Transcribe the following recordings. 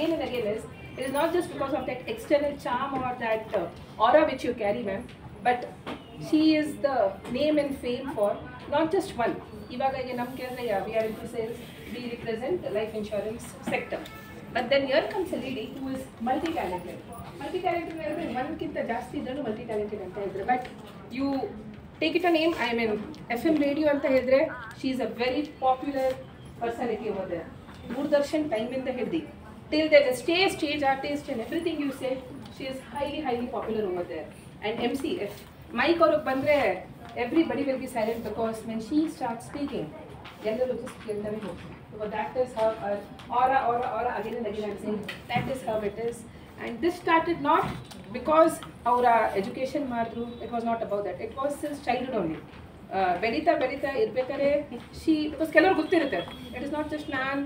again and again is, it is not just because of that external charm or that aura which you carry, ma'am, but she is the name and fame for not just one. Ivaga ige nam kelre we are into sales, we represent the life insurance sector. But then here comes a lady who is multi-talented. Multi-talented ಅಂದರೆ ಒಂದಕ್ಕಿಂತ ಜಾಸ್ತಿ ಇದ್ರೂ multi-talented ಅಂತ ಹೇಳಿದ್ರೆ, but you take it a name, I mean FM radio ಅಂತ ಹೇಳಿದ್ರೆ she is a very popular personality over there. Doordarshan time ಇಂದ ಹಿಡಿದು till there is stage artist and everything you say, she is highly popular over there. And MC, if mic ಅವ್ರಿಗೆ ಬಂದರೆ everybody will be silent because when she starts speaking, ಎಲ್ಲರೂ just ಕೇಳ್ತಾನೆ ಹೋಗ್ತಾರೆ. So that is how aura again and again I'm saying, that is how it is. And this started not because our education ಮಾಡಿದ್ರು, it was not about that, it was since childhood only. ಬೆಳೀತಾ ಇರ್ಬೇಕಾದ್ರೆ she, because ಕೆಲವ್ರು ಗೊತ್ತಿರುತ್ತೆ, it is not just ನಾನು,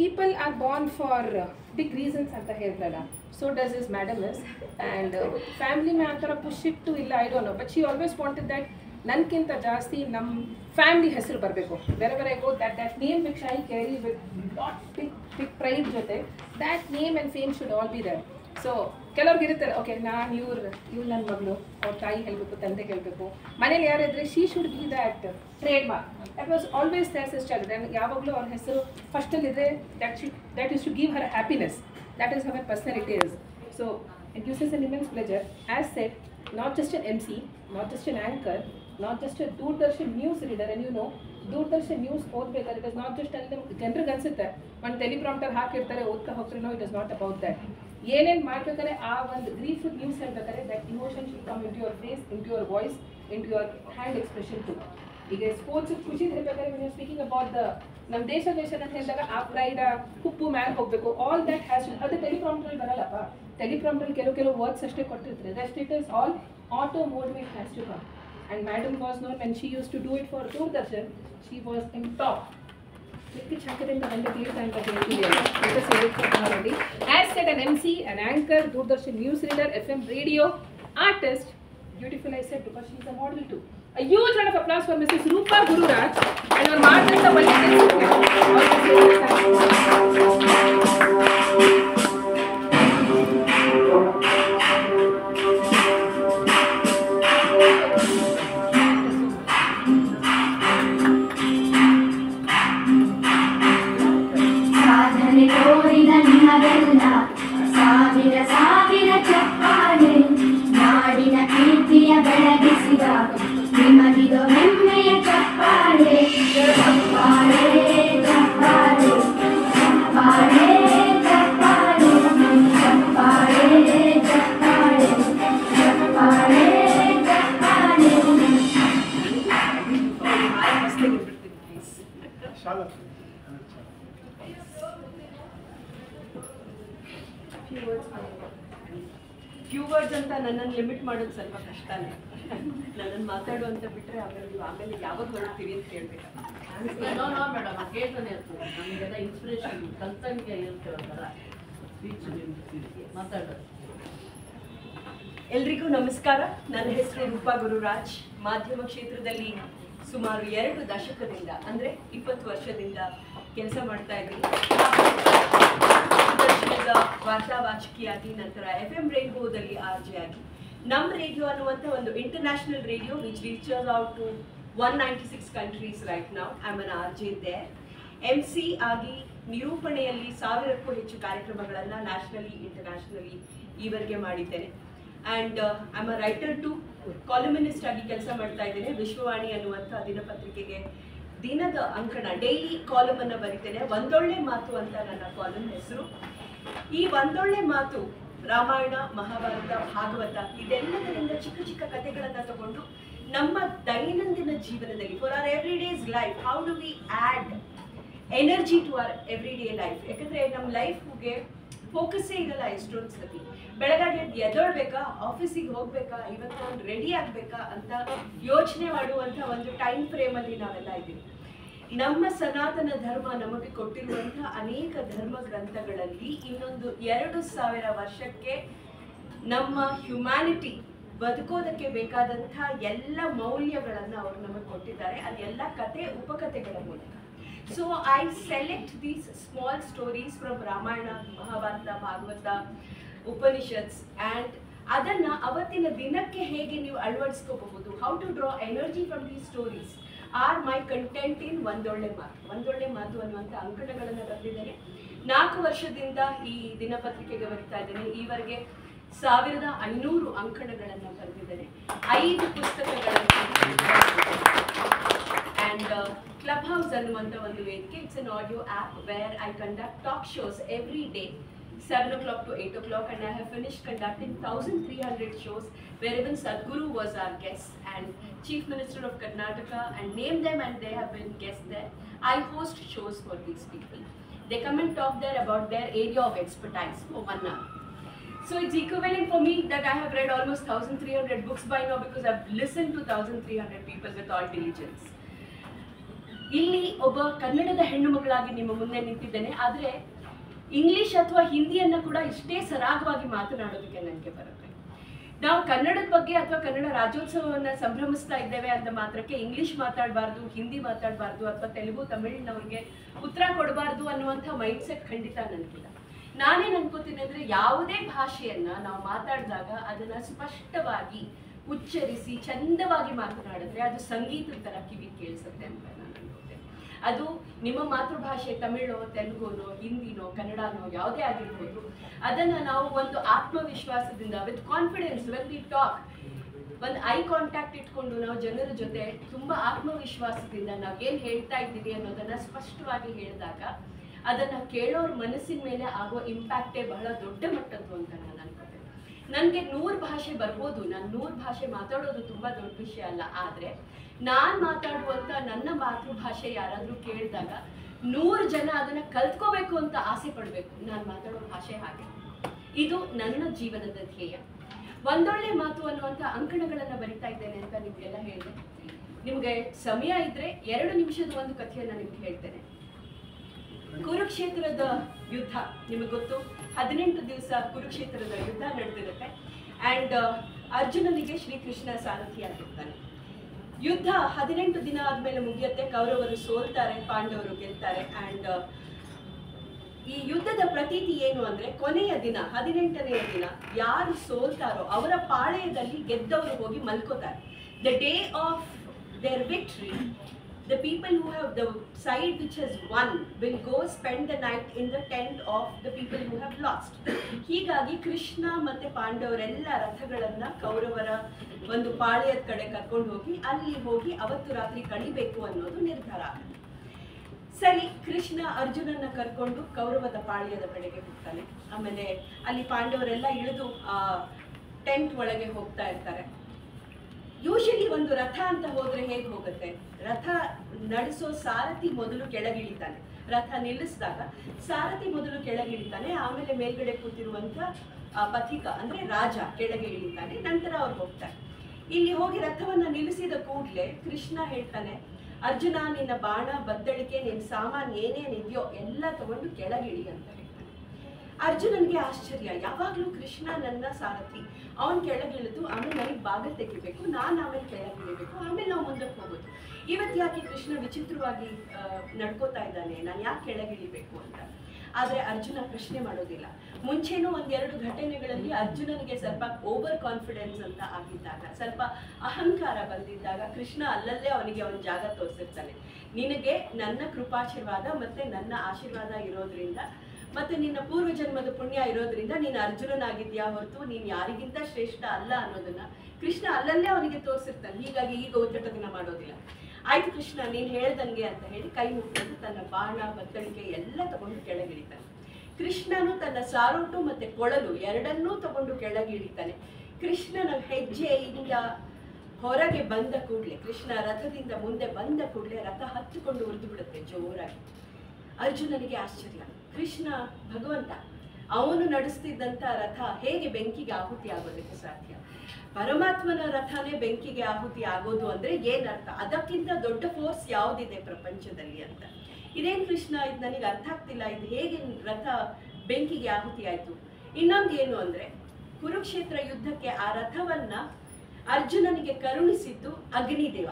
people are born for big reasons ಅಂತ ಹೇಳ್ತಾರಲ್ಲ, so does this madam is. And family में ಆ ಥರ push it to ಇಲ್ಲ, I don't know, but she always wanted that ನನಗಿಂತ ಜಾಸ್ತಿ ನಮ್ಮ ಫ್ಯಾಮಿಲಿ ಹೆಸರು ಬರಬೇಕು. wherever I go, that name which I carry with lot big pride ಜೊತೆ, that name and fame should all be there. So ಕೆಲವ್ರಿಗೆ ಇರ್ತಾರೆ, okay ನಾನು ಇವ್ರು ನನ್ನ ಮಗಳು, ಅವ್ರ ತಾಯಿ ಹೇಳಬೇಕು, ತಂದೆ ಹೇಳಬೇಕು, ಮನೇಲಿ ಯಾರಿದ್ರೆ she should be that trademark. That was always there sis child. And ಯಾವಾಗಲೂ ಅವ್ರ ಹೆಸರು ಫಸ್ಟಲ್ಲಿದೆ, that used to give her happiness. That is her personality is. So it gives us an immense pleasure. As said, not just an MC, not just an anchor, not just a Doordarshan news reader. And you know, Doordarshan news ಓದಬೇಕಾದ್ರೆ it is not just ಅಲ್ಲಿ ಜನರಿಗೆ ಅನಿಸುತ್ತೆ ಒಂದು teleprompter ಹಾಕಿರ್ತಾರೆ ಓದ್ತಾ ಹೋಗ್ತಾರೆ. No, it is not about that. ಏನೇನು ಮಾಡ್ಬೇಕಾದ್ರೆ ಆ ಒಂದು ಗ್ರೀಫ್ ನ್ಯೂಸ್ ಹೇಳ್ಬೇಕಾದ್ರೆ that emotion should come into your face, into your voice, into your hand expression too. ಈಗ ಸ್ಪೋರ್ಟ್ಸ್ ಖುಷಿ ಇರಬೇಕಾದ್ರೆ when you are speaking about the ನಮ್ಮ ದೇಶ ಅಂತ ಹೇಳಿದಾಗ ಆ ಪ್ರೈಡ್ ಕುಪ್ಪು ಮ್ಯಾಲ್ ಹೋಗಬೇಕು, ಆಲ್ ದಟ್ ಹ್ಯಾಸ್ ಟು. ಅದು ಟೆಲಿಪ್ರಾಂಪ್ಟರ್ ಬರಲ್ಲಪ್ಪ. ಟೆಲಿಪ್ರಾಂಪ್ಟರ್ ಕೆಲವು ವರ್ಡ್ಸ್ ಅಷ್ಟೇ ಕೊಟ್ಟಿರ್ತಾರೆ. Rest it is all auto mode which has to come. And madam was known when she used to do it for Doordarshan, she was in top. As said, an MC, an anchor, Doordarshan news reader, FM radio artist. Beautiful, I said, because she is a model too. A huge round of applause for Mrs. Rupa Gururaj and our Martin the ಸಾವಿರ ಚಪ್ಪಾಳೆ ನಾಡಿನ ಕೀರ್ತಿಯ ಬೆಳಗಿಸಿದ ನಿಮಗಿದು ಹೆಮ್ಮೆಯ ಚಪ್ಪಾಳೆ. ಚಪ್ಪಾಳೆ ಚಪ್ಪಾಳೆ ಚಪ್ಪಾಳೆ ಚಪ್ಪಾಳೆ ಚಪ್ಪಾಳೆ ಚಪ್ಪಾಳೆ ಚಪ್ಪಾಳೆ ಚಪ್ಪಾಳೆ. ಫ್ಯೂ ವರ್ಡ್ಸ್ ಅಂತ ನನ್ನನ್ನು ಲಿಮಿಟ್ ಮಾಡೋದು ಸ್ವಲ್ಪ ಕಷ್ಟನೇ. ನನ್ನನ್ನು ಮಾತಾಡು ಅಂತ ಬಿಟ್ಟರೆ ಆಮೇಲೆ ಯಾವಾಗ ಹೊರಡ್ತೀವಿ ಅಂತ ಕೇಳಬೇಕು. ಮೇಡಮ್ ಕೇಳ್ತಾನೆ ಇರ್ತದೆ, ನಮಗೆಲ್ಲ ಇನ್ಸ್ಪಿರೇಷನ್ ಕಲ್ತಂಗೆ ಇರ್ತೇವೆ ಒಂಥರ ಸ್ಪೀಚ್ ಮಾತಾಡೋದು. ಎಲ್ರಿಗೂ ನಮಸ್ಕಾರ. ನನ್ನ ಹೆಸರು ರೂಪಾ ಗುರುರಾಜ್. ಮಾಧ್ಯಮ ಕ್ಷೇತ್ರದಲ್ಲಿ ಸುಮಾರು 2 ದಶಕದಿಂದ ಅಂದರೆ 20 ವರ್ಷದಿಂದ ಕೆಲಸ ಮಾಡ್ತಾ ಇದ್ದೀನಿ. ದೂರದರ್ಶನದ ವಾರ್ತಾವಾಚಕಿಯಾಗಿ, ನಂತರ FM ರೇನ್ಬೋದಲ್ಲಿ RJ ಆಗಿ. ನಮ್ಮ ರೇಡಿಯೋ ಅನ್ನುವಂಥ ಒಂದು international radio which reaches out to 196 countries right now. I am an RJ there. MC ಆಗಿ ನಿರೂಪಣೆಯಲ್ಲಿ 1000ಕ್ಕೂ ಹೆಚ್ಚು ಕಾರ್ಯಕ್ರಮಗಳನ್ನು ನ್ಯಾಷನಲಿ ಇಂಟರ್ನ್ಯಾಷನಲಿ ಈವರೆಗೆ ಮಾಡಿದ್ದೇನೆ. And I am a writer too, columnist ಆಗಿ ಕೆಲಸ ಮಾಡ್ತಾ ಇದ್ದೇನೆ. ವಿಶ್ವವಾಣಿ ಅನ್ನುವಂಥ ದಿನಪತ್ರಿಕೆಗೆ ದಿನದ ಅಂಕಣ, ಡೈಲಿ ಕಾಲಮ್ ಅನ್ನು ಬರೀತೇನೆ. ಒಂದೊಳ್ಳೆ ಮಾತು ಅಂತ ನನ್ನ ಕಾಲಮ್ ಹೆಸರು. ಈ ಒಂದೊಳ್ಳೆ ಮಾತು ರಾಮಾಯಣ, ಮಹಾಭಾರತ, ಭಾಗವತ ಇದೆಲ್ಲದರಿಂದ ಚಿಕ್ಕ ಚಿಕ್ಕ ಕಥೆಗಳನ್ನು ತಗೊಂಡು ನಮ್ಮ ದೈನಂದಿನ ಜೀವನದಲ್ಲಿ for our every days life, how do we add energy to our every day life. ಯಾಕಂದರೆ ನಮ್ಮ ಲೈಫ್ಗೆ ಫೋಕಸ್ಸೇ ಇರಲ್ಲ ಎಷ್ಟೊಂದು ಸತಿ. ಬೆಳಗ್ಗೆ ಎದ್ದೊಳ್ಬೇಕಾ, ಆಫೀಸಿಗೆ ಹೋಗ್ಬೇಕಾ, ಇವತ್ತು ಒಂದು ರೆಡಿ ಆಗಬೇಕಾ ಅಂತ ಯೋಚನೆ ಮಾಡುವಂಥ ಒಂದು ಟೈಮ್ ಫ್ರೇಮಲ್ಲಿ ನಾವೆಲ್ಲ ಇದ್ದೀವಿ. ನಮ್ಮ ಸನಾತನ ಧರ್ಮ ನಮಗೆ ಕೊಟ್ಟಿರುವಂಥ ಅನೇಕ ಧರ್ಮ ಗ್ರಂಥಗಳಲ್ಲಿ ಇನ್ನೊಂದು 2000 ವರ್ಷಕ್ಕೆ ನಮ್ಮ ಹ್ಯುಮ್ಯಾನಿಟಿ ಬದುಕೋದಕ್ಕೆ ಬೇಕಾದಂಥ ಎಲ್ಲ ಮೌಲ್ಯಗಳನ್ನು ಅವರು ನಮಗೆ ಕೊಟ್ಟಿದ್ದಾರೆ. ಅದೆಲ್ಲ ಕತೆ ಉಪಕಥೆಗಳ ಮೂಲಕ. So I select these small stories from Ramayana, Mahabharata, Bhagavata, Upanishads, and ಅದನ್ನ ಅವತ್ತಿನ ದಿನಕ್ಕೆ ಹೇಗೆ ನೀವು ಅಳವಡಿಸ್ಕೋಬಹುದು, how to draw energy from these stories are my content in ಒಂದೊಳ್ಳೆ ಮಾತು. ಒಂದೊಳ್ಳೆ ಮಾತು ಅನ್ನುವಂಥ ಅಂಕಣಗಳನ್ನು ಬರೆದಿದ್ದೇನೆ. 4 ವರ್ಷದಿಂದ ಈ ದಿನಪತ್ರಿಕೆಗೆ ಬರೀತಾ ಇದ್ದೇನೆ. ಈವರೆಗೆ 1500 ಅಂಕಣಗಳನ್ನು ಬರೆದಿದ್ದೇನೆ, 5 ಪುಸ್ತಕಗಳನ್ನು. ಆ್ಯಂಡ್ ಕ್ಲಬ್ ಹೌಸ್ ಅನ್ನುವಂಥ ಒಂದು ವೇದಿಕೆ, it's an audio app where I conduct talk shows every day 7 o'clock to 8 o'clock, and I have finished conducting 1300 shows where even Sadhguru was our guest and Chief Minister of Karnataka, and name them and they have been guests there. I host shows for these people. They come and talk there about their area of expertise for 1 hour. So it's equivalent for me that I have read almost 1300 books by now because I've listened to 1300 people with all diligence. ಇಲ್ಲಿ ಒಬ್ಬ ಕನ್ನಡದ ಹೆಣ್ಣು ಮಕ್ಕಳಾಗಿ ನಿಮ್ಮ ಮುಂದೆ ನಿಂತಿದ್ದೇನೆ, ಆದರೆ English ಅಥವಾ ಹಿಂದಿಯನ್ನು ಕೂಡ ಇಷ್ಟೇ ಸರಾಗವಾಗಿ ಮಾತನಾಡೋದಕ್ಕೆ ನನಗೆ ಬರುತ್ತೆ. ನಾವು ಕನ್ನಡದ ಬಗ್ಗೆ ಅಥವಾ ಕನ್ನಡ ರಾಜ್ಯೋತ್ಸವವನ್ನು ಸಂಭ್ರಮಿಸ್ತಾ ಇದ್ದೇವೆ ಅಂತ ಮಾತ್ರಕ್ಕೆ ಇಂಗ್ಲಿಷ್ ಮಾತಾಡಬಾರ್ದು, ಹಿಂದಿ ಮಾತಾಡಬಾರ್ದು ಅಥವಾ ತೆಲುಗು ತಮಿಳಿನವ್ರಿಗೆ ಉತ್ತರ ಕೊಡಬಾರ್ದು ಅನ್ನುವಂಥ ಮೈಂಡ್ಸೆಟ್ ಖಂಡಿತ ನನಗಿಲ್ಲ. ನಾನೇನು ಅನ್ಕೋತೀನಿ ಅಂದರೆ, ಯಾವುದೇ ಭಾಷೆಯನ್ನು ನಾವು ಮಾತಾಡಿದಾಗ ಅದನ್ನು ಸ್ಪಷ್ಟವಾಗಿ ಉಚ್ಚರಿಸಿ ಚಂದವಾಗಿ ಮಾತನಾಡಿದ್ರೆ ಅದು ಸಂಗೀತದ ಥರ ಕಿವಿ ಕೇಳಿಸುತ್ತೆ ಅಂತ ನಾನು ಅನ್ಕೋತೇನೆ. ಅದು ನಿಮ್ಮ ಮಾತೃಭಾಷೆ ತಮಿಳೋ, ತೆಲುಗುನೋ, ಹಿಂದಿನೋ, ಕನ್ನಡನೋ ಯಾವುದೇ ಆಗಿರ್ಬೋದು, ಅದನ್ನು ನಾವು ಒಂದು ಆತ್ಮವಿಶ್ವಾಸದಿಂದ with confidence when we talk, ಒಂದು ಐ ಕಾಂಟ್ಯಾಕ್ಟ್ ಇಟ್ಕೊಂಡು ನಾವು ಜನರ ಜೊತೆ ತುಂಬ ಆತ್ಮವಿಶ್ವಾಸದಿಂದ ನಾವು ಏನು ಹೇಳ್ತಾ ಇದ್ದೀವಿ ಅನ್ನೋದನ್ನು ಸ್ಪಷ್ಟವಾಗಿ ಹೇಳಿದಾಗ ಅದನ್ನು ಕೇಳೋರ ಮನಸ್ಸಿನ ಮೇಲೆ ಆಗೋ ಇಂಪ್ಯಾಕ್ಟೇ ಬಹಳ ದೊಡ್ಡ ಮಟ್ಟದ್ದು ಅಂತ ನಾನು ಅನ್ಕೋತೇನೆ. ನನಗೆ 100 ಭಾಷೆ ಬರ್ಬೋದು, ನಾನು 100 ಭಾಷೆ ಮಾತಾಡೋದು ತುಂಬ ದೊಡ್ಡ ವಿಷಯ ಅಲ್ಲ. ಆದರೆ ನಾನು ಮಾತಾಡುವಂಥ ನನ್ನ ಮಾತೃಭಾಷೆ ಯಾರಾದರೂ ಕೇಳಿದಾಗ 100 ಜನ ಅದನ್ನು ಕಲ್ತ್ಕೋಬೇಕು ಅಂತ ಆಸೆ ಪಡಬೇಕು. ನಾನು ಮಾತಾಡೋ ಭಾಷೆ ಹಾಗೆ. ಇದು ನನ್ನ ಜೀವನದ ಧ್ಯೇಯ. ಒಂದೊಳ್ಳೆ ಮಾತು ಅನ್ನುವಂಥ ಅಂಕಣಗಳನ್ನು ಬರಿತಾ ಇದ್ದೇನೆ ಅಂತ ನಿಮಗೆಲ್ಲ ಹೇಳಿದೆ. ನಿಮಗೆ ಸಮಯ ಇದ್ದರೆ 2 ನಿಮಿಷದ ಒಂದು ಕಥೆಯನ್ನು ನಿಮ್ಗೆ ಹೇಳ್ತೇನೆ. ಕುರುಕ್ಷೇತ್ರದ ಯುದ್ಧ ನಿಮಗೆ ಗೊತ್ತು. 18 ದಿವಸ ಕುರುಕ್ಷೇತ್ರದ ಯುದ್ಧ ನಡೆದಿರುತ್ತೆ. ಆ್ಯಂಡ್ ಅರ್ಜುನನಿಗೆ ಶ್ರೀಕೃಷ್ಣ ಸಾರಥಿಯಾಗಿರ್ತಾನೆ. ಯುದ್ಧ 18 ದಿನ ಆದಮೇಲೆ ಮುಗಿಯುತ್ತೆ. ಕೌರವರು ಸೋಲ್ತಾರೆ, ಪಾಂಡವರು ಗೆಲ್ತಾರೆ. ಆ್ಯಂಡ್ ಈ ಯುದ್ಧದ ಪ್ರತೀತಿ ಏನು ಅಂದರೆ, ಕೊನೆಯ ದಿನ 18ನೇ ದಿನ ಯಾರು ಸೋಲ್ತಾರೋ ಅವರ ಪಾಳೆಯದಲ್ಲಿ ಗೆದ್ದವರು ಹೋಗಿ ಮಲ್ಕೋತಾರೆ. The day of their victory, the people who have the side which has won will go spend the night in the tent of the people who have lost. ಹೀಗಾಗಿ ಕೃಷ್ಣ ಮತ್ತು ಪಾಂಡವರೆಲ್ಲ ರಥಗಳನ್ನು ಕೌರವರ ಒಂದು ಪಾಳೆಯದ ಕಡೆ ಕರ್ಕೊಂಡು ಹೋಗಿ ಅಲ್ಲಿ ಹೋಗಿ ಅವತ್ತು ರಾತ್ರಿ ಕಳಿಬೇಕು ಅನ್ನೋದು ನಿರ್ಧಾರ ಆಗುತ್ತೆ. ಸರಿ, ಕೃಷ್ಣ ಅರ್ಜುನನ್ನ ಕರ್ಕೊಂಡು ಕೌರವದ ಪಾಳ್ಯದ ಕಡೆಗೆ ಹೋಗ್ತಾನೆ. ಆಮೇಲೆ ಅಲ್ಲಿ ಪಾಂಡವರೆಲ್ಲ ಇಳಿದು ಆ ಟೆಂಟ್ ಒಳಗೆ ಹೋಗ್ತಾ ಇರ್ತಾರೆ. ಯೂಶಲಿ ಒಂದು ರಥ ಅಂತ ಹೋದ್ರೆ ಹೇಗೆ ಹೋಗುತ್ತೆ, ರಥ ನಡೆಸೋ ಸಾರಥಿ ಮೊದಲು ಕೆಳಗಿಳಿತಾನೆ. ರಥ ನಿಲ್ಲಿಸಿದಾಗ ಸಾರಥಿ ಮೊದಲು ಕೆಳಗಿಳಿತಾನೆ, ಆಮೇಲೆ ಮೇಲ್ಗಡೆ ಕೂತಿರುವಂಥ ಪಥಿಕ ಅಂದ್ರೆ ರಾಜ ಕೆಳಗೆ ಇಳಿತಾನೆ, ನಂತರ ಅವ್ರು ಹೋಗ್ತಾರೆ. ಇಲ್ಲಿ ಹೋಗಿ ರಥವನ್ನು ನಿಲ್ಲಿಸಿದ ಕೂಡಲೇ ಕೃಷ್ಣ ಹೇಳ್ತಾನೆ, ಅರ್ಜುನ ನಿನ್ನ ಬಾಣ, ಬದ್ದಳಿಕೆ, ನಿನ್ನ ಸಾಮಾನು ಏನೇನಿದೆಯೋ ಎಲ್ಲ ತಗೊಂಡು ಕೆಳಗಿಳಿ ಅಂತ ಹೇಳ್ತಾನೆ. ಅರ್ಜುನನಿಗೆ ಆಶ್ಚರ್ಯ, ಯಾವಾಗಲೂ ಕೃಷ್ಣ ನನ್ನ ಸಾರಥಿ, ಅವನು ಕೆಳಗಿಳಿದು ಆಮೇಲೆ ನನಗೆ ಬಾಗಿಲು ತೆಗಿಬೇಕು, ನಾನು ಆಮೇಲೆ ಕೆಳಗಿಳಿಬೇಕು, ಆಮೇಲೆ ನಾವು ಮುಂದಕ್ಕೆ ಹೋಗೋದು. ಇವತ್ತು ಯಾಕೆ ಕೃಷ್ಣ ವಿಚಿತ್ರವಾಗಿ ನಡ್ಕೋತಾ ಇದ್ದಾನೆ, ನಾನು ಯಾಕೆ ಕೆಳಗಿಳಿಬೇಕು ಅಂತ. ಆದರೆ ಅರ್ಜುನ ಪ್ರಶ್ನೆ ಮಾಡೋದಿಲ್ಲ. ಮುಂಚೆನೂ 1-2 ಘಟನೆಗಳಲ್ಲಿ ಅರ್ಜುನನಿಗೆ ಸ್ವಲ್ಪ ಓವರ್ ಕಾನ್ಫಿಡೆನ್ಸ್ ಅಂತ ಆಗಿದ್ದಾಗ, ಸ್ವಲ್ಪ ಅಹಂಕಾರ ಬಂದಿದ್ದಾಗ ಕೃಷ್ಣ ಅಲ್ಲಲ್ಲೇ ಅವನಿಗೆ ಅವನ ಜಾಗ ತೋರಿಸಿರ್ತಾನೆ. ನಿನಗೆ ನನ್ನ ಕೃಪಾಶೀರ್ವಾದ ಮತ್ತು ನನ್ನ ಆಶೀರ್ವಾದ ಇರೋದ್ರಿಂದ ಮತ್ತು ನಿನ್ನ ಪೂರ್ವ ಜನ್ಮದ ಪುಣ್ಯ ಇರೋದ್ರಿಂದ ನೀನು ಅರ್ಜುನನಾಗಿದ್ಯಾ ಹೊರತು ನೀನು ಯಾರಿಗಿಂತ ಶ್ರೇಷ್ಠ ಅಲ್ಲ ಅನ್ನೋದನ್ನ ಕೃಷ್ಣ ಅಲ್ಲಲ್ಲೇ ಅವನಿಗೆ ತೋರಿಸಿರ್ತಾನೆ. ಹೀಗಾಗಿ ಈಗ ಉದ್ದಟತನ ಮಾಡೋದಿಲ್ಲ. ಆಯ್ತು ಕೃಷ್ಣ ನೀನು ಹೇಳ್ದಂಗೆ ಅಂತ ಹೇಳಿ ಕೈ ಮುಟ್ಟಿದ್ದು ತನ್ನ ಬಾಣ, ಬತ್ತಳಿಕೆ ಎಲ್ಲ ತಗೊಂಡು ಕೆಳಗಿಳಿತಾನೆ. ಕೃಷ್ಣನು ತನ್ನ ಸಾರೋಟು ಮತ್ತು ಕೊಳಲು ಎರಡನ್ನೂ ತಗೊಂಡು ಕೆಳಗಿಳಿತಾನೆ. ಕೃಷ್ಣನ ಹೆಜ್ಜೆಯಿಂದ ಹೊರಗೆ ಬಂದ ಕೂಡಲೇ, ಕೃಷ್ಣ ರಥದಿಂದ ಮುಂದೆ ಬಂದ ಕೂಡಲೇ ರಥ ಹತ್ತಿಕೊಂಡು ಉರಿದು ಬಿಡುತ್ತೆ ಜೋರಾಗಿ. ಅರ್ಜುನನಿಗೆ ಆಶ್ಚರ್ಯ, ಕೃಷ್ಣ ಭಗವಂತ, ಅವನು ನಡೆಸ್ತಿದ್ದಂಥ ರಥ ಹೇಗೆ ಬೆಂಕಿಗೆ ಆಹುತಿ ಆಗೋದಕ್ಕೆ ಸಾಧ್ಯ? ಪರಮಾತ್ಮನ ರಥನೇ ಬೆಂಕಿಗೆ ಆಹುತಿ ಆಗೋದು ಅಂದರೆ ಏನರ್ಥ? ಅದಕ್ಕಿಂತ ದೊಡ್ಡ ಫೋರ್ಸ್ ಯಾವುದಿದೆ ಪ್ರಪಂಚದಲ್ಲಿ ಅಂತ. ಇದೇನು ಕೃಷ್ಣ, ಇದು ನನಗೆ ಅರ್ಥ ಆಗ್ತಿಲ್ಲ, ಇದು ಹೇಗೆ ರಥ ಬೆಂಕಿಗೆ ಆಹುತಿ ಆಯಿತು? ಇನ್ನೊಂದು ಏನು ಅಂದರೆ, ಕುರುಕ್ಷೇತ್ರ ಯುದ್ಧಕ್ಕೆ ಆ ರಥವನ್ನು ಅರ್ಜುನನಿಗೆ ಕರುಣಿಸಿದ್ದು ಅಗ್ನಿದೇವ.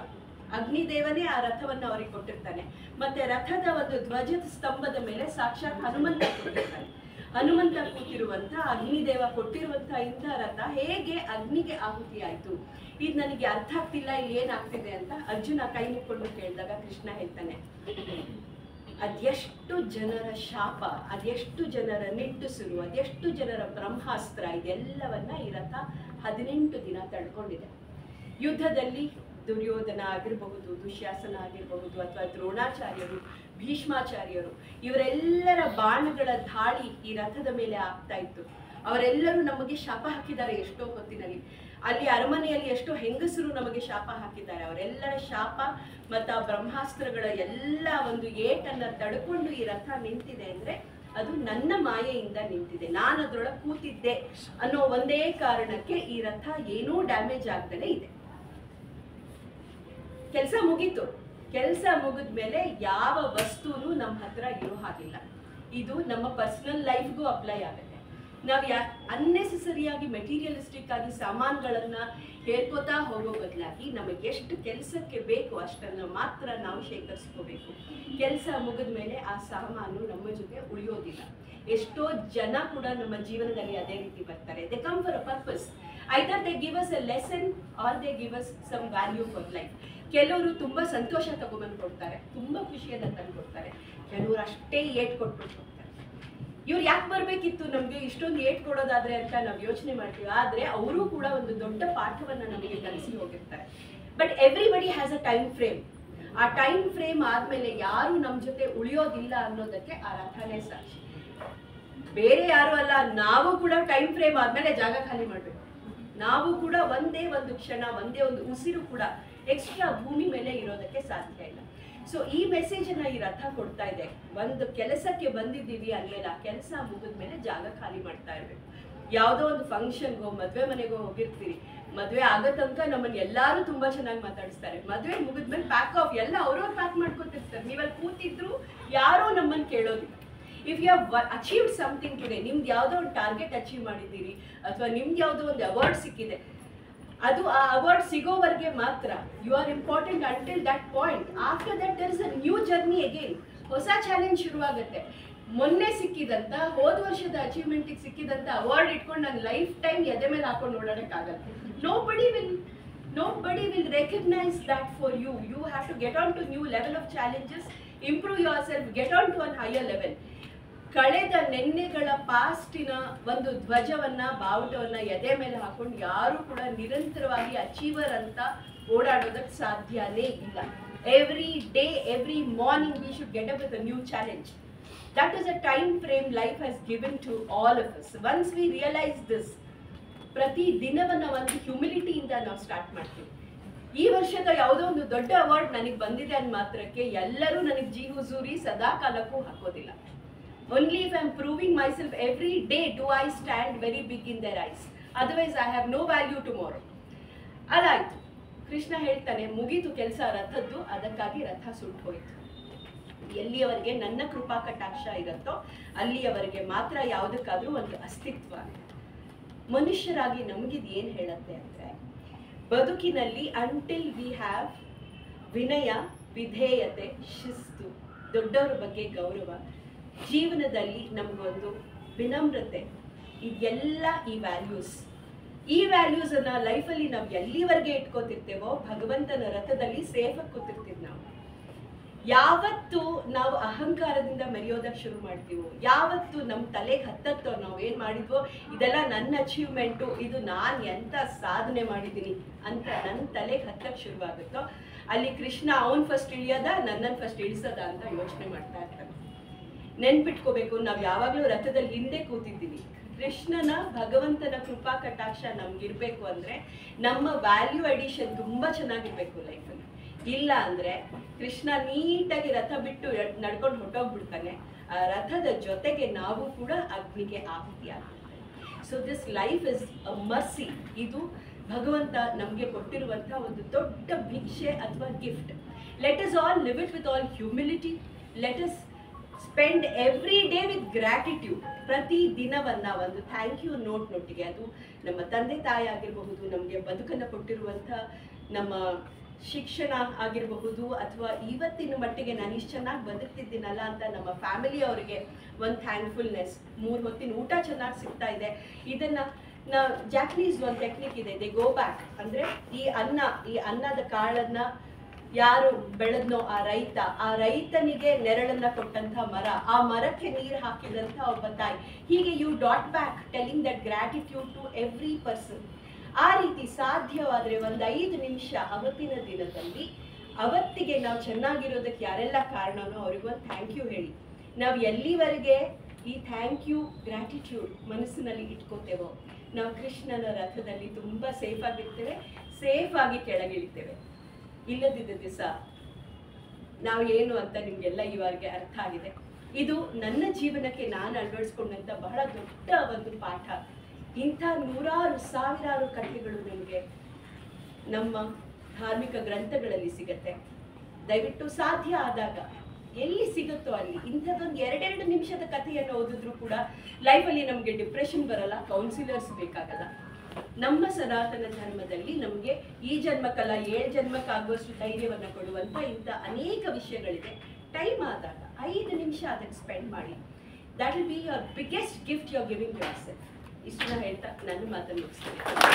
ಅಗ್ನಿದೇವನೇ ಆ ರಥವನ್ನು ಅವರಿಗೆ ಕೊಟ್ಟಿರ್ತಾನೆ. ಮತ್ತೆ ರಥದ ಒಂದು ಧ್ವಜದ ಸ್ತಂಭದ ಮೇಲೆ ಸಾಕ್ಷಾತ್ ಹನುಮಂತ ಕೊಟ್ಟಿರ್ತಾನೆ. ಹನುಮಂತ ಕೂತಿರುವಂತ ಅಗ್ನಿದೇವ ಕೊಟ್ಟಿರುವಂತ ಇಂಥ ರಥ ಹೇಗೆ ಅಗ್ನಿಗೆ ಆಹುತಿ ಆಯ್ತು, ಇದು ನನಗೆ ಅರ್ಥ ಆಗ್ತಿಲ್ಲ, ಇಲ್ಲಿ ಏನಾಗ್ತಿದೆ ಅಂತ ಅರ್ಜುನ ಕೈ ಮುಕ್ಕೊಂಡು ಕೇಳಿದಾಗ ಕೃಷ್ಣ ಹೇಳ್ತಾನೆ, ಅದೆಷ್ಟು ಜನರ ಶಾಪ, ಅದೆಷ್ಟು ಜನರ ನಿಟ್ಟುಸಿರು, ಅದೆಷ್ಟು ಜನರ ಬ್ರಹ್ಮಾಸ್ತ್ರ, ಇದೆಲ್ಲವನ್ನ ಈ ರಥ 18 ದಿನ ತಡ್ಕೊಂಡಿದೆ. ಯುದ್ಧದಲ್ಲಿ ದುರ್ಯೋಧನ ಆಗಿರಬಹುದು, ದುಶ್ಯಾಸನ ಆಗಿರಬಹುದು, ಅಥವಾ ದ್ರೋಣಾಚಾರ್ಯರು, ಭೀಷ್ಮಾಚಾರ್ಯರು, ಇವರೆಲ್ಲರ ಬಾಣಗಳ ಧಾಳಿ ಈ ರಥದ ಮೇಲೆ ಆಗ್ತಾ ಇತ್ತು. ಅವರೆಲ್ಲರೂ ನಮಗೆ ಶಾಪ ಹಾಕಿದ್ದಾರೆ ಎಷ್ಟೋ ಹೊತ್ತಿನಲ್ಲಿ. ಅಲ್ಲಿ ಅರಮನೆಯಲ್ಲಿ ಎಷ್ಟೋ ಹೆಂಗಸರು ನಮಗೆ ಶಾಪ ಹಾಕಿದ್ದಾರೆ. ಅವರೆಲ್ಲರ ಶಾಪ ಮತ್ತು ಆ ಬ್ರಹ್ಮಾಸ್ತ್ರಗಳ ಎಲ್ಲ ಒಂದು ಏಟನ್ನ ತಡ್ಕೊಂಡು ಈ ರಥ ನಿಂತಿದೆ ಅಂದ್ರೆ ಅದು ನನ್ನ ಮಾಯೆಯಿಂದ ನಿಂತಿದೆ, ನಾನು ಅದ್ರೊಳಗೆ ಕೂತಿದ್ದೆ ಅನ್ನೋ ಒಂದೇ ಕಾರಣಕ್ಕೆ ಈ ರಥ ಏನೂ ಡ್ಯಾಮೇಜ್ ಆಗ್ದಲೇ ಇದೆ. ಕೆಲಸ ಮುಗೀತು. ಕೆಲಸ ಮುಗಿದ್ಮೇಲೆ ಯಾವ ವಸ್ತುನು ನಮ್ಮ ಹತ್ರ ಇರೋ ಹಾಗಿಲ್ಲ. ಇದು ನಮ್ಮ ಪರ್ಸನಲ್ ಲೈಫ್ಗೂ ಅಪ್ಲೈ ಆಗುತ್ತೆ. ನಾವು ಅನ್ನೆಸೆಸರಿಯಾಗಿ ಮೆಟೀರಿಯಲಿಸ್ಟಿಕ್ ಆಗಿ ಸಾಮಾನುಗಳನ್ನ ಹೇರ್ಕೋತಾ ಹೋಗೋ ಬದಲಾಗಿ ನಮಗೆ ಎಷ್ಟು ಕೆಲಸಕ್ಕೆ ಬೇಕು ಅಷ್ಟನ್ನು ಮಾತ್ರ ನಾವು ಶೇಖರಿಸ್ಕೋಬೇಕು. ಕೆಲಸ ಮುಗಿದ ಮೇಲೆ ಆ ಸಾಮಾನು ನಮ್ಮ ಜೊತೆ ಉಳಿಯೋದಿಲ್ಲ. ಎಷ್ಟೋ ಜನ ಕೂಡ ನಮ್ಮ ಜೀವನದಲ್ಲಿ ಅದೇ ರೀತಿ ಬರ್ತಾರೆ. They come for a purpose. Either they give us a lesson or they give us some value for life. ಕೆಲವರು ತುಂಬಾ ಸಂತೋಷ ತಗೊಂಡ್ಬಂದು ಕೊಡ್ತಾರೆ, ತುಂಬಾ ಖುಷಿಯನ್ನ ತಂದು ಕೊಡ್ತಾರೆ. ಕೆಲವರು ಅಷ್ಟೇ ಏಟ್ ಕೊಟ್ಬಿಟ್ಟು ಹೋಗ್ತಾರೆ. ಇವ್ರು ಯಾಕೆ ಬರ್ಬೇಕಿತ್ತು ನಮ್ಗೆ ಇಷ್ಟೊಂದು ಏಟ್ ಕೊಡೋದಾದ್ರೆ ಅಂತ ನಾವು ಯೋಚನೆ ಮಾಡ್ತೀವಿ. ಆದ್ರೆ ಅವರು ಕೂಡ ಒಂದು ದೊಡ್ಡ ಪಾಠವನ್ನ ನಮಗೆ ಕಲಿಸಿ ಹೋಗಿರ್ತಾರೆ. But everybody has a time frame. ಆ ಟೈಮ್ ಫ್ರೇಮ್ ಆದ್ಮೇಲೆ ಯಾರು ನಮ್ಮ ಜೊತೆ ಉಳಿಯೋದಿಲ್ಲ ಅನ್ನೋದಕ್ಕೆ ಆ ರಥನೇ ಸಾಕ್ಷಿ. ಬೇರೆ ಯಾರು ಅಲ್ಲ, ನಾವು ಕೂಡ ಟೈಮ್ ಫ್ರೇಮ್ ಆದ್ಮೇಲೆ ಜಾಗ ಖಾಲಿ ಮಾಡ್ಬೇಕು. ನಾವು ಕೂಡ ಒಂದೇ ಒಂದು ಕ್ಷಣ, ಒಂದೇ ಒಂದು ಉಸಿರು ಕೂಡ ಎಕ್ಸ್ಟ್ರಾ ಭೂಮಿ ಮೇಲೆ ಇರೋದಕ್ಕೆ ಸಾಧ್ಯ ಇಲ್ಲ. ಸೊ ಈ ಮೆಸೇಜ್ ಅನ್ನ ಈ ರಥ ಕೊಡ್ತಾ ಇದೆ. ಒಂದು ಕೆಲಸಕ್ಕೆ ಬಂದಿದ್ದೀವಿ ಅಂದ್ಮೇಲೆ ಆ ಕೆಲಸ ಮುಗಿದ್ಮೇಲೆ ಜಾಗ ಖಾಲಿ ಮಾಡ್ತಾ ಇರ್ಬೇಕು. ಯಾವುದೋ ಒಂದು ಫಂಕ್ಷನ್ಗೋ ಮದ್ವೆ ಮನೆಗೋ ಹೋಗಿರ್ತೀರಿ, ಮದ್ವೆ ಆಗೋ ತನಕ ನಮ್ಮನ್ನ ಎಲ್ಲಾರು ತುಂಬಾ ಚೆನ್ನಾಗಿ ಮಾತಾಡಿಸ್ತಾರೆ. ಮದ್ವೆ ಮುಗಿದ್ಮೇಲೆ ಪ್ಯಾಕ್ ಆಫ್ ಎಲ್ಲ ಅವ್ರವ್ರು ಪ್ಯಾಕ್ ಮಾಡ್ಕೊತಿರ್ತಾರೆ. ನೀವಲ್ಲಿ ಕೂತಿದ್ರು ಯಾರೂ ನಮ್ಮನ್ನ ಕೇಳೋದಿಲ್ಲ. If you have achieved something today, ನಿಮ್ದು ಯಾವುದೋ ಒಂದು ಟಾರ್ಗೆಟ್ ಅಚೀವ್ ಮಾಡಿದ್ದೀರಿ ಅಥವಾ ನಿಮ್ದು ಯಾವುದೋ ಒಂದು ಅವಾರ್ಡ್ ಸಿಕ್ಕಿದೆ, ಅದು ಆ ಅವಾರ್ಡ್ ಸಿಗೋವರೆಗೆ ಮಾತ್ರ. You are important until that point. After that there is a new journey again. ಹೊಸ ಚಾಲೆಂಜ್ ಶುರುವಾಗುತ್ತೆ. ಮೊನ್ನೆ ಸಿಕ್ಕಿದಂತ, ಹೋದ ವರ್ಷದ ಅಚೀವ್ಮೆಂಟಿಗೆ ಸಿಕ್ಕಿದಂತ ಅವಾರ್ಡ್ ಇಟ್ಕೊಂಡು ನನ್ನ ಲೈಫ್ ಟೈಮ್ ಎದೆ ಮೇಲೆ ಹಾಕೊಂಡು ಓಡಾಡಕ್ಕಾಗಲ್ಲ. Nobody will recognize that for you. You have to get on to new level of challenges, improve yourself, get on to a higher level. ಕಳೆದ ನೆನ್ನೆಗಳ ಪಾಸ್ಟಿನ ಒಂದು ಧ್ವಜವನ್ನ, ಬಾವುಟವನ್ನ ಎದೆ ಮೇಲೆ ಹಾಕೊಂಡು ಯಾರು ಕೂಡ ನಿರಂತರವಾಗಿ ಅಚೀವರ್ ಅಂತ ಓಡಾಡೋದಕ್ಕೆ ಸಾಧ್ಯನೇ ಇಲ್ಲ. Every day, every morning we should get up with a new challenge. That is a time frame life has given to all of us. Once we realize this, ಪ್ರತಿ ದಿನವನ್ನ ಒಂದು ಹ್ಯೂಮಿಲಿಟಿಯಿಂದ ನಾವು ಸ್ಟಾರ್ಟ್ ಮಾಡ್ತೀವಿ. ಈ ವರ್ಷದ ಯಾವುದೋ ಒಂದು ದೊಡ್ಡ ಅವಾರ್ಡ್ ನನಗೆ ಬಂದಿದೆ ಅಂದ ಮಾತ್ರಕ್ಕೆ ಎಲ್ಲರೂ ನನಗೆ ಜಿ ಹುಜೂರಿ ಸದಾ ಕಾಲಕ್ಕೂ ಹಾಕೋದಿಲ್ಲ. Only if I am proving myself every day do I stand very big in their eyes. Otherwise I have no value tomorrow. ಅದಾಯ್ತು. Krishna ಹೇಳ್ತಾನೆ, ಮುಗೀತು ಕೆಲಸ ರಥದ್ದು, ಅದಕ್ಕಾಗಿ ರಥ ಸುಟ್ಟು ಹೋಯಿತು. ಎಲ್ಲಿಯವರೆಗೆ ನನ್ನ ಕೃಪಾ ಕಟಾಕ್ಷ ಇರುತ್ತೋ ಅಲ್ಲಿಯವರೆಗೆ ಮಾತ್ರ ಯಾವುದಕ್ಕಾದ್ರೂ ಒಂದು ಅಸ್ತಿತ್ವ. ಮನುಷ್ಯರಾಗಿ ನಮಗಿದು ಏನು ಹೇಳುತ್ತೆ ಅಂದರೆ, ಬದುಕಿನಲ್ಲಿ ಅಂಟಿಲ್ ವಿ ಹ್ಯಾವ್ ವಿನಯ, ವಿಧೇಯತೆ, ಶಿಸ್ತು, ದೊಡ್ಡವರ ಬಗ್ಗೆ ಗೌರವ, ಜೀವನದಲ್ಲಿ ನಮಗೊಂದು ವಿನಮ್ರತೆ, ಇದೆಲ್ಲ ಈ ವ್ಯಾಲ್ಯೂಸ್ ಅನ್ನ ಲೈಫಲ್ಲಿ ನಾವು ಎಲ್ಲಿವರೆಗೆ ಇಟ್ಕೋತಿರ್ತೇವೋ ಭಗವಂತನ ರಥದಲ್ಲಿ ಸೇಫಾಗಿ ಕೂತಿರ್ತೀವಿ. ನಾವು ಯಾವತ್ತು ನಾವು ಅಹಂಕಾರದಿಂದ ಮೆರೆಯೋದಕ್ಕೆ ಶುರು ಮಾಡ್ತೀವೋ, ಯಾವತ್ತು ನಮ್ಮ ತಲೆಗೆ ಹತ್ತತ್ತೋ ನಾವು ಏನು ಮಾಡಿದ್ವೋ ಇದೆಲ್ಲ ನನ್ನ ಅಚೀವ್ಮೆಂಟು, ಇದು ನಾನು ಎಂಥ ಸಾಧನೆ ಮಾಡಿದ್ದೀನಿ ಅಂತ ನನ್ನ ತಲೆಗೆ ಹತ್ತಕ್ಕೆ ಶುರುವಾಗುತ್ತೋ ಅಲ್ಲಿ ಕೃಷ್ಣ ಅವನ್ ಫಸ್ಟ್ ಇಳಿಯೋದ, ನನ್ನನ್ನು ಫಸ್ಟ್ ಇಳಿಸೋದ ಅಂತ ಯೋಚನೆ ಮಾಡ್ತಾ ಇರ್ತಾನೆ. ನೆನ್ಪಿಟ್ಕೋಬೇಕು, ನಾವು ಯಾವಾಗಲೂ ರಥದಲ್ಲಿ ಹಿಂದೆ ಕೂತಿದ್ದೀವಿ. ಕೃಷ್ಣನ, ಭಗವಂತನ ಕೃಪಾ ಕಟಾಕ್ಷ ನಮ್ಗಿರ್ಬೇಕು ಅಂದ್ರೆ ನಮ್ಮ ವ್ಯಾಲ್ಯೂ ಅಡಿಷನ್ ತುಂಬಾ ಚೆನ್ನಾಗಿರ್ಬೇಕು ಲೈಫಲ್ಲಿ. ಇಲ್ಲ ಅಂದ್ರೆ ಕೃಷ್ಣ ನೀಟಾಗಿ ರಥ ಬಿಟ್ಟು ನಡ್ಕೊಂಡು ಹೊಟ್ಟೋಗ್ಬಿಡ್ತಾನೆ. ಆ ರಥದ ಜೊತೆಗೆ ನಾವು ಕೂಡ ಅಗ್ನಿಗೆ ಆಹುತಿ ಆಗ್ತೇವೆ. So this life is a mercy. ಇದು ಭಗವಂತ ನಮಗೆ ಕೊಟ್ಟಿರುವಂಥ ಒಂದು ದೊಡ್ಡ ಭಿಕ್ಷೆ ಅಥವಾ gift. Let us all live it with all humility. Let us spend every day with gratitude. ಪ್ರತಿ ದಿನವನ್ನ ಒಂದು ಥ್ಯಾಂಕ್ ಯು ನೋಟ್ನೊಟ್ಟಿಗೆ, ಅದು ನಮ್ಮ ತಂದೆ ತಾಯಿ ಆಗಿರಬಹುದು, ನಮಗೆ ಬದುಕನ್ನು ಕೊಟ್ಟಿರುವಂಥ ನಮ್ಮ ಶಿಕ್ಷಣ ಆಗಿರಬಹುದು ಅಥವಾ ಇವತ್ತಿನ ಮಟ್ಟಿಗೆ ನಾನು ಇಷ್ಟು ಚೆನ್ನಾಗಿ ಬದುಕ್ತಿದ್ದೀನಲ್ಲ ಅಂತ ನಮ್ಮ ಫ್ಯಾಮಿಲಿ ಅವರಿಗೆ ಒಂದು ಥ್ಯಾಂಕ್ಫುಲ್ನೆಸ್, 3 ಹೊತ್ತಿನ ಊಟ ಚೆನ್ನಾಗಿ ಸಿಗ್ತಾ ಇದೆ. ಇದನ್ನ ಜಾಪನೀಸ್ ಒಂದು ಟೆಕ್ನಿಕ್ ಇದೆ, ದೇ ಗೋ ಬ್ಯಾಕ್. ಅಂದರೆ ಈ ಅನ್ನದ ಕಾಳನ್ನ ಯಾರು ಬೆಳೆದ್ನೋ ಆ ರೈತನಿಗೆ ನೆರಳನ್ನ ಕೊಟ್ಟಂತ ಮರ, ಆ ಮರಕ್ಕೆ ನೀರು ಹಾಕಿದಂತ ಒಬ್ಬ ತಾಯಿ, ಹೀಗೆ you dot back telling that gratitude to every person. ಆ ರೀತಿ ಸಾಧ್ಯವಾದರೆ ಒಂದು 5 ನಿಮಿಷ ಅವತ್ತಿನ ದಿನದಲ್ಲಿ ಅವತ್ತಿಗೆ ನಾವು ಚೆನ್ನಾಗಿರೋದಕ್ಕೆ ಯಾರೆಲ್ಲ ಕಾರಣನೋ ಅವ್ರಿಗೊಂದು ಥ್ಯಾಂಕ್ ಯು ಹೇಳಿ. ನಾವು ಎಲ್ಲಿವರೆಗೆ ಈ ಥ್ಯಾಂಕ್ ಯು ಗ್ರಾಟಿಟ್ಯೂಡ್ ಮನಸ್ಸಿನಲ್ಲಿ ಇಟ್ಕೋತೇವೋ ನಾವು ಕೃಷ್ಣನ ರಥದಲ್ಲಿ ತುಂಬ ಸೇಫ್ ಆಗಿರ್ತೇವೆ, ಸೇಫ್ ಆಗಿ ಕೆಳಗಿಳಿತೇವೆ. ಇಲ್ಲದಿದ್ದ ದಿವಸ ನಾವು ಏನು ಅಂತ ನಿಮಗೆಲ್ಲ ಇವಾಗೆ ಅರ್ಥ ಆಗಿದೆ. ಇದು ನನ್ನ ಜೀವನಕ್ಕೆ ನಾನು ಅಳವಡಿಸ್ಕೊಂಡಂಥ ಬಹಳ ದೊಡ್ಡ ಒಂದು ಪಾಠ. ಇಂಥ 100,000 ಸಾವಿರಾರು ಕಥೆಗಳು ನಿಮಗೆ ನಮ್ಮ ಧಾರ್ಮಿಕ ಗ್ರಂಥಗಳಲ್ಲಿ ಸಿಗತ್ತೆ. ದಯವಿಟ್ಟು ಸಾಧ್ಯ ಆದಾಗ ಎಲ್ಲಿ ಸಿಗುತ್ತೋ ಅಲ್ಲಿ ಇಂಥದ್ದೊಂದು 2 ನಿಮಿಷದ ಕಥೆಯನ್ನು ಓದಿದ್ರು ಕೂಡ ಲೈಫಲ್ಲಿ ನಮಗೆ ಡಿಪ್ರೆಷನ್ ಬರಲ್ಲ, ಕೌನ್ಸಿಲರ್ಸ್ ಬೇಕಾಗಲ್ಲ. ನಮ್ಮ ಸನಾತನ ಧರ್ಮದಲ್ಲಿ ನಮಗೆ ಈ ಜನ್ಮಕ್ಕಲ್ಲ 7 ಜನ್ಮಕ್ಕಾಗುವಷ್ಟು ಧೈರ್ಯವನ್ನು ಕೊಡುವಂಥ ಇಂಥ ಅನೇಕ ವಿಷಯಗಳಿದೆ. ಟೈಮ್ ಆದಾಗ 5 ನಿಮಿಷ ಅದಕ್ಕೆ ಸ್ಪೆಂಡ್ ಮಾಡಿ. That will be your biggest gift you are giving yourself. ಇಷ್ಟನ್ನ ಹೇಳ್ತಾ ನನ್ನ ಮಾತನ್ನು ಮುಗಿಸ್ತೇನೆ.